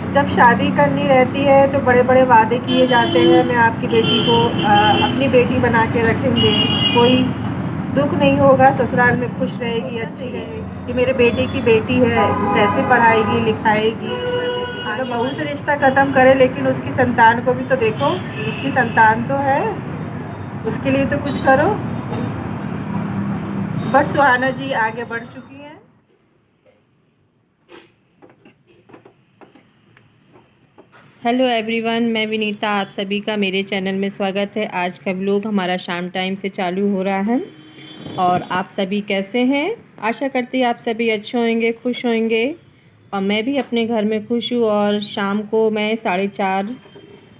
जब शादी करनी रहती है तो बड़े बड़े वादे किए जाते हैं, मैं आपकी बेटी को अपनी बेटी बना के रखेंगे, कोई दुख नहीं होगा, ससुराल में खुश रहेगी, अच्छी रहेगी। कि मेरे बेटे की बेटी है, कैसे पढ़ाएगी लिखाएगी। चलो बहू से रिश्ता ख़त्म करे, लेकिन उसकी संतान को भी तो देखो, उसकी संतान तो है, उसके लिए तो कुछ करो। बट सुहाना जी आगे बढ़ चुकी हैं। हेलो एवरीवन, मैं विनीता, आप सभी का मेरे चैनल में स्वागत है। आज का व्लॉग हमारा शाम टाइम से चालू हो रहा है और आप सभी कैसे हैं? आशा करती आप सभी अच्छे होंगे, खुश होंगे और मैं भी अपने घर में खुश हूँ। और शाम को मैं 4:30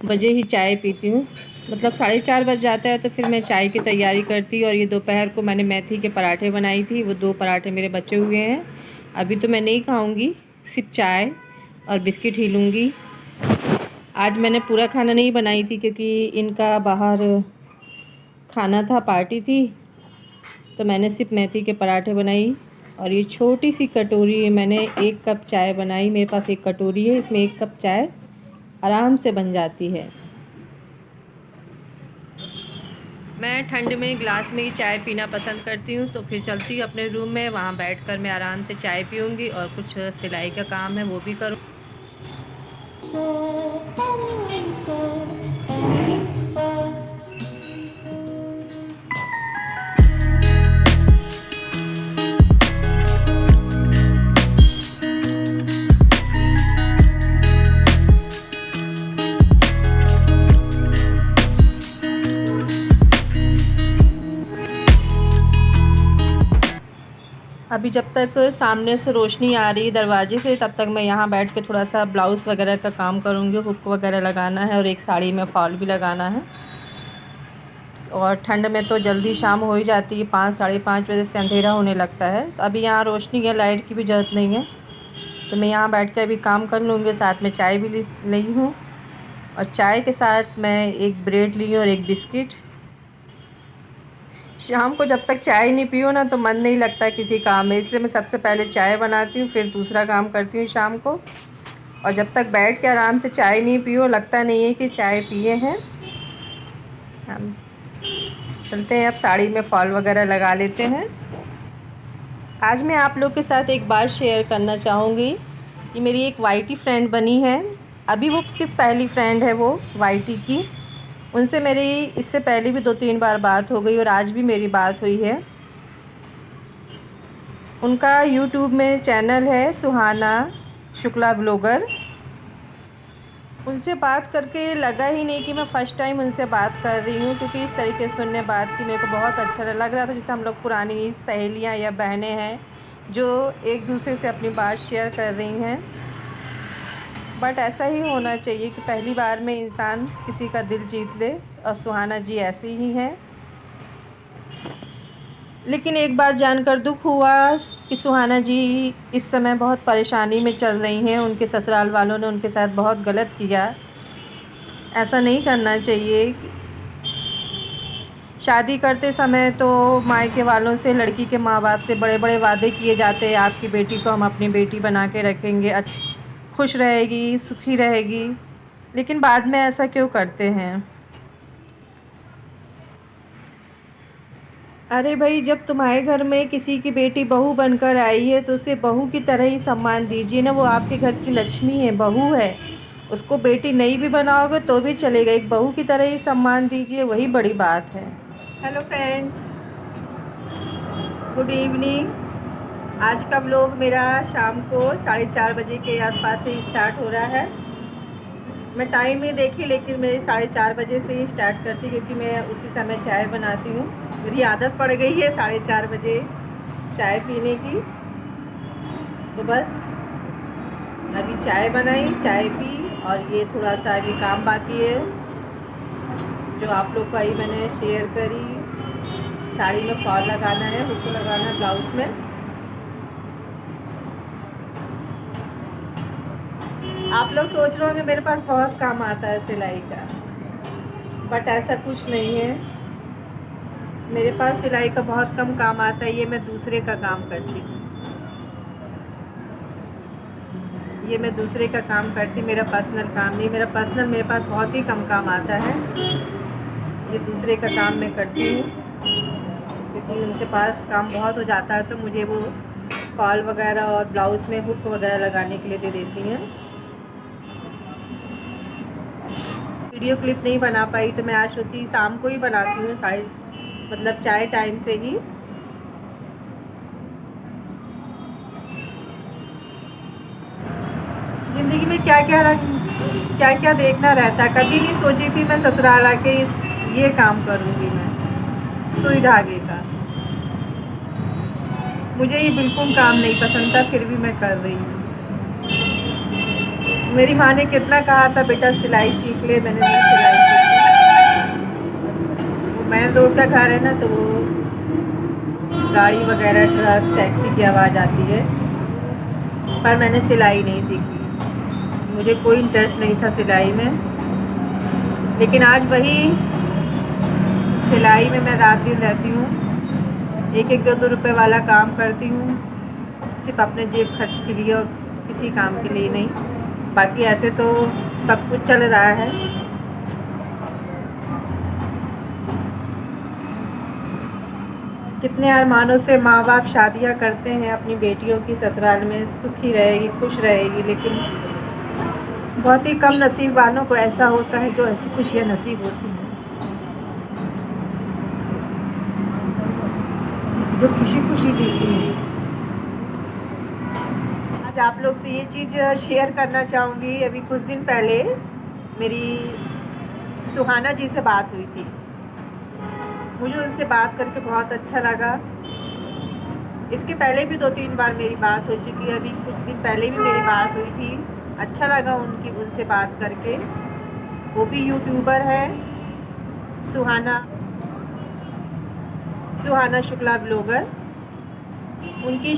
बजे ही चाय पीती हूँ, मतलब 4:30 बज जाता है तो फिर मैं चाय की तैयारी करती। और ये दोपहर को मैंने मेथी के पराठे बनाई थी, वो 2 पराठे मेरे बचे हुए हैं। अभी तो मैं नहीं खाऊँगी, सिर्फ चाय और बिस्किट ही लूँगी। आज मैंने पूरा खाना नहीं बनाई थी क्योंकि इनका बाहर खाना था, पार्टी थी, तो मैंने सिर्फ मेथी के पराठे बनाई। और ये छोटी सी कटोरी है, मैंने 1 कप चाय बनाई। मेरे पास एक कटोरी है, इसमें 1 कप चाय आराम से बन जाती है। मैं ठंड में ग्लास में ही चाय पीना पसंद करती हूँ, तो फिर चलती हूँ अपने रूम में, वहाँ बैठकर मैं आराम से चाय पीऊँगी और कुछ सिलाई का काम है वो भी करूँ। अभी जब तक सामने से रोशनी आ रही दरवाजे से, तब तक मैं यहाँ बैठ के थोड़ा सा ब्लाउज़ वगैरह का काम करूँगी। हुक वगैरह लगाना है और एक साड़ी में फॉल भी लगाना है। और ठंड में तो जल्दी शाम हो ही जाती है, 5 साढ़े 5 बजे से अंधेरा होने लगता है। तो अभी यहाँ रोशनी है, लाइट की भी ज़रूरत नहीं है, तो मैं यहाँ बैठ के अभी काम कर लूँगी। साथ में चाय भी ली हूँ और चाय के साथ मैं एक ब्रेड ली हूँ और एक बिस्किट। शाम को जब तक चाय नहीं पियो ना तो मन नहीं लगता किसी काम में, इसलिए मैं सबसे पहले चाय बनाती हूँ, फिर दूसरा काम करती हूँ शाम को। और जब तक बैठ के आराम से चाय नहीं पियो, लगता नहीं है कि चाय पिए हैं। हम चलते हैं, अब साड़ी में फॉल वगैरह लगा लेते हैं। आज मैं आप लोग के साथ एक बात शेयर करना चाहूँगी कि मेरी एक वाईटी फ्रेंड बनी है। अभी वो सिर्फ पहली फ्रेंड है वो वाईटी की। उनसे मेरी इससे पहले भी 2-3 बार बात हो गई और आज भी मेरी बात हुई है। उनका यूट्यूब में चैनल है सुहाना शुक्ला ब्लॉगर। उनसे बात करके लगा ही नहीं कि मैं फ़र्स्ट टाइम उनसे बात कर रही हूँ, क्योंकि इस तरीके से सुनने बात की मेरे को बहुत अच्छा लग रहा था, जैसे हम लोग पुरानी सहेलियाँ या बहनें हैं जो एक दूसरे से अपनी बात शेयर कर रही हैं। बट ऐसा ही होना चाहिए कि पहली बार में इंसान किसी का दिल जीत ले, और सुहाना जी ऐसी ही हैं। लेकिन एक बात जानकर दुख हुआ कि सुहाना जी इस समय बहुत परेशानी में चल रही हैं। उनके ससुराल वालों ने उनके साथ बहुत गलत किया। ऐसा नहीं करना चाहिए। शादी करते समय तो मायके वालों से, लड़की के माँ बाप से बड़े बड़े वादे किए जाते हैं, आपकी बेटी को हम अपनी बेटी बना के रखेंगे, अच्छी खुश रहेगी, सुखी रहेगी। लेकिन बाद में ऐसा क्यों करते हैं? अरे भाई, जब तुम्हारे घर में किसी की बेटी बहू बनकर आई है तो उसे बहू की तरह ही सम्मान दीजिए ना। वो आपके घर की लक्ष्मी है, बहू है। उसको बेटी नहीं भी बनाओगे तो भी चलेगा, एक बहू की तरह ही सम्मान दीजिए, वही बड़ी बात है। Hello friends, good evening. आज का व्लॉग मेरा शाम को 4:30 बजे के आसपास से स्टार्ट हो रहा है। मैं टाइम नहीं देखी, लेकिन मेरी 4:30 बजे से ही स्टार्ट करती, क्योंकि मैं उसी समय चाय बनाती हूँ। मेरी आदत पड़ गई है 4:30 बजे चाय पीने की। तो बस अभी चाय बनाई, चाय पी, और ये थोड़ा सा अभी काम बाकी है जो आप लोग को ही मैंने शेयर करी। साड़ी में फॉल लगाना है, हुक लगाना है ब्लाउज में। आप लोग सोच रहे होंगे मेरे पास बहुत काम आता है सिलाई का, बट ऐसा कुछ नहीं है। मेरे पास सिलाई का बहुत कम काम आता है, ये मैं दूसरे का काम करती हूँ। ये मैं दूसरे का काम करती, मेरा पर्सनल काम नहीं। मेरा पर्सनल मेरे पास बहुत ही कम काम आता है। ये दूसरे का काम मैं करती हूँ क्योंकि उनके पास काम बहुत हो जाता है, तो मुझे वो फॉल वगैरह और ब्लाउज़ में हुक वगैरह लगाने के लिए दे देती हैं। वीडियो क्लिप नहीं बना पाई तो मैं आज सोची शाम को ही बनाती हूँ, मतलब चाय टाइम से ही। ज़िंदगी में क्या क्या देखना रहता है। कभी नहीं सोची थी मैं ससुराल आके ये काम करूँगी मैं, सुई धागे का। मुझे ये बिल्कुल काम नहीं पसंद था, फिर भी मैं कर रही हूँ। मेरी माँ ने कितना कहा था बेटा सिलाई सीख ले, मैंने नहीं सिलाई सीखी। वो मेन रोड का घर है ना, तो वो गाड़ी वगैरह ट्रक टैक्सी की आवाज़ आती है, पर मैंने सिलाई नहीं सीखी। मुझे कोई इंटरेस्ट नहीं था सिलाई में, लेकिन आज वही सिलाई में मैं रात दिन रहती हूँ। एक दो रुपए वाला काम करती हूँ, सिर्फ अपने जेब खर्च के लिए और किसी काम के लिए नहीं। बाकी ऐसे तो सब कुछ चल रहा है। कितने अरमानों से माँ बाप शादियाँ करते हैं अपनी बेटियों की, ससुराल में सुखी रहेगी, खुश रहेगी, लेकिन बहुत ही कम नसीब वालों को ऐसा होता है जो ऐसी खुशियाँ नसीब होती हैं, जो खुशी खुशी जीती हैं। आज आप लोग से ये चीज़ शेयर करना चाहूँगी। अभी कुछ दिन पहले मेरी सुहाना जी से बात हुई थी। मुझे उनसे बात करके बहुत अच्छा लगा। इसके पहले भी 2-3 बार मेरी बात हो चुकी है, अभी कुछ दिन पहले भी मेरी बात हुई थी। अच्छा लगा उनसे बात करके। वो भी यूट्यूबर है, सुहाना शुक्ला ब्लॉगर। उनकी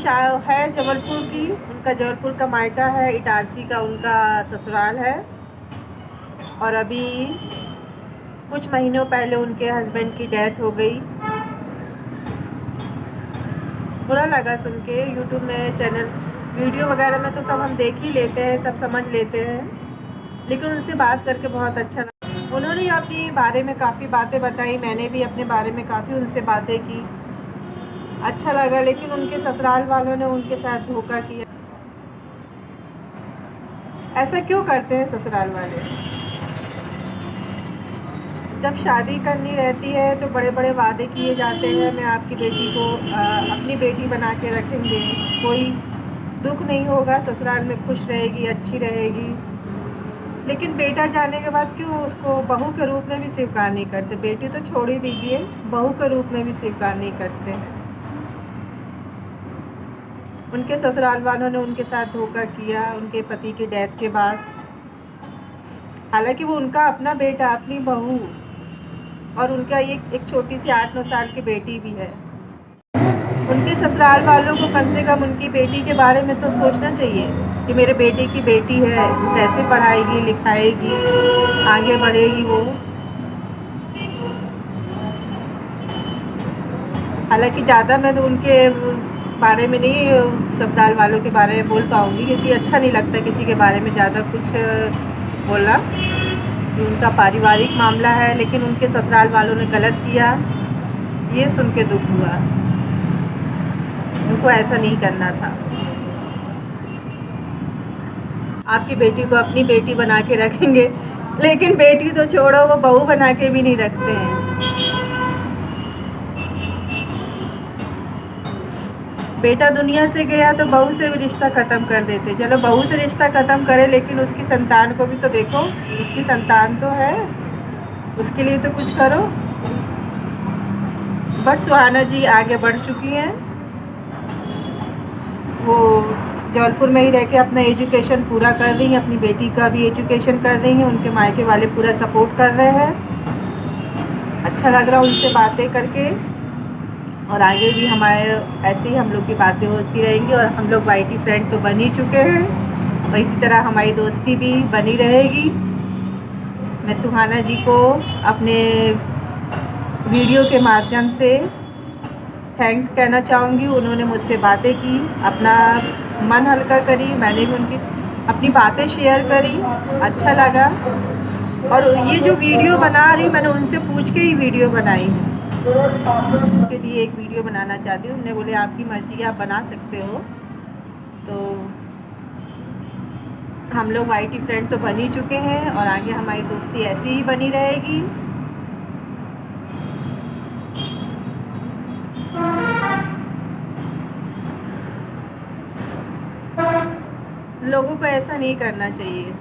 है जबलपुर की, उनका जबलपुर का मायका है, इटारसी का उनका ससुराल है। और अभी कुछ महीनों पहले उनके हस्बैंड की डेथ हो गई। बुरा लगा सुन के। यूट्यूब में चैनल वीडियो वगैरह में तो सब हम देख ही लेते हैं, सब समझ लेते हैं, लेकिन उनसे बात करके बहुत अच्छा लगा। उन्होंने अपने बारे में काफ़ी बातें बताई, मैंने भी अपने बारे में काफ़ी उनसे बातें की। अच्छा लगा, लेकिन उनके ससुराल वालों ने उनके साथ धोखा किया। ऐसा क्यों करते हैं ससुराल वाले? जब शादी करनी रहती है तो बड़े बड़े वादे किए जाते हैं, मैं आपकी बेटी को अपनी बेटी बना के रखेंगे, कोई दुख नहीं होगा, ससुराल में खुश रहेगी, अच्छी रहेगी। लेकिन बेटा जाने के बाद क्यों उसको बहू के रूप में भी स्वीकार नहीं करते? बेटी तो छोड़ ही दीजिए, बहू के रूप में भी स्वीकार नहीं करते हैं। उनके ससुराल वालों ने उनके साथ धोखा किया उनके पति की डेथ के बाद। हालांकि वो उनका अपना बेटा, अपनी बहू, और उनका एक छोटी सी 8-9 साल की बेटी भी है। उनके ससुराल वालों को कम से कम उनकी बेटी के बारे में तो सोचना चाहिए कि मेरे बेटे की बेटी है, कैसे पढ़ाएगी, लिखाएगी, आगे बढ़ेगी वो। हालांकि ज़्यादा मैं तो उनके बारे में नहीं, ससुराल वालों के बारे में बोल पाऊँगी, क्योंकि अच्छा नहीं लगता किसी के बारे में ज़्यादा कुछ बोलना। उनका पारिवारिक मामला है, लेकिन उनके ससुराल वालों ने गलत किया, ये सुन के दुख हुआ। उनको ऐसा नहीं करना था। आपकी बेटी को अपनी बेटी बना के रखेंगे, लेकिन बेटी तो छोड़ो, वो बहू बना के भी नहीं रखते हैं। बेटा दुनिया से गया तो बहू से भी रिश्ता ख़त्म कर देते। चलो बहू से रिश्ता ख़त्म करे, लेकिन उसकी संतान को भी तो देखो, उसकी संतान तो है, उसके लिए तो कुछ करो। बट सुहाना जी आगे बढ़ चुकी हैं। वो जबलपुर में ही रह के अपना एजुकेशन पूरा कर रही हैं, अपनी बेटी का भी एजुकेशन कर रही हैं। उनके मायके वाले पूरा सपोर्ट कर रहे हैं। अच्छा लग रहा उनसे बातें करके, और आगे भी हमारे ऐसे ही हम लोग की बातें होती रहेंगी। और हम लोग वाईटी फ्रेंड तो बन ही चुके हैं, और इसी तरह हमारी दोस्ती भी बनी रहेगी। मैं सुहाना जी को अपने वीडियो के माध्यम से थैंक्स कहना चाहूँगी। उन्होंने मुझसे बातें की, अपना मन हल्का करी, मैंने भी अपनी बातें शेयर करी, अच्छा लगा। और ये जो वीडियो बना रही मैंने उनसे पूछ के ही वीडियो बनाई है, उनके लिए एक वीडियो बनाना चाहती हूँ। उन्होंने बोले आपकी मर्ज़ी, आप बना सकते हो। तो हम लोग वाईटी फ्रेंड तो बन ही चुके हैं और आगे हमारी दोस्ती ऐसी ही बनी रहेगी। लोगों को ऐसा नहीं करना चाहिए।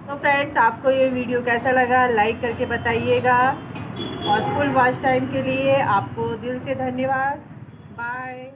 तो फ्रेंड्स, आपको ये वीडियो कैसा लगा लाइक करके बताइएगा, और फुल वॉच टाइम के लिए आपको दिल से धन्यवाद। बाय।